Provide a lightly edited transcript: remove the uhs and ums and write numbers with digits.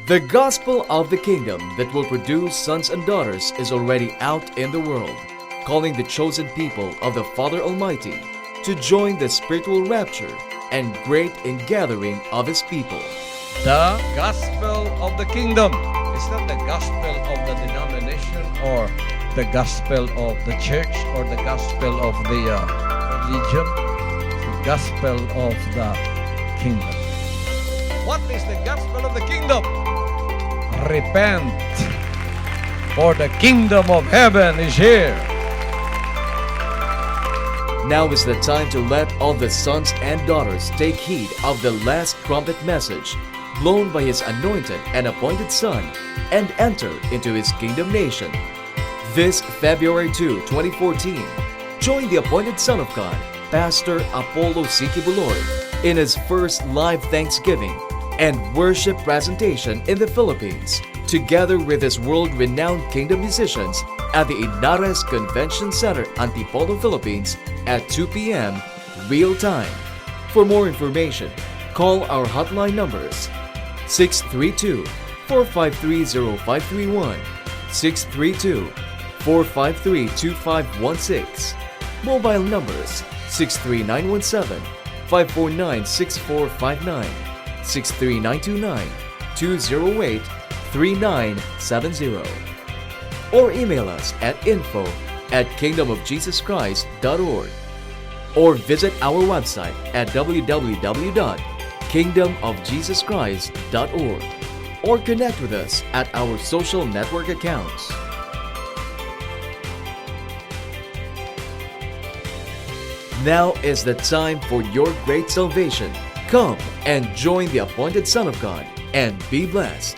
The gospel of the kingdom that will produce sons and daughters is already out in the world, calling the chosen people of the Father Almighty to join the spiritual rapture and great ingathering of His people. The gospel of the kingdom is not the gospel of the denomination or the gospel of the church or the gospel of the religion. It's the gospel of the kingdom. What is the gospel of the kingdom? Repent, for the kingdom of heaven is here. Now is the time to let all the sons and daughters take heed of the last trumpet message blown by His anointed and appointed Son and enter into His kingdom nation. This February 2, 2014, join the appointed Son of God, Pastor Apollo C. Quiboloy, in his first live Thanksgiving and worship presentation in the Philippines, together with his world-renowned kingdom musicians at the YNARES Convention Center, Antipolo, Philippines at 2 p.m. real time. For more information, call our hotline numbers 632-453-0531, 632-453-2516, mobile numbers 63917, 549-6459, 63929-208-3970, or email us at info@kingdomofjesuschrist.org, or visit our website at www.kingdomofjesuschrist.org, or connect with us at our social network accounts. Now is the time for your great salvation. Come and join the appointed Son of God and be blessed.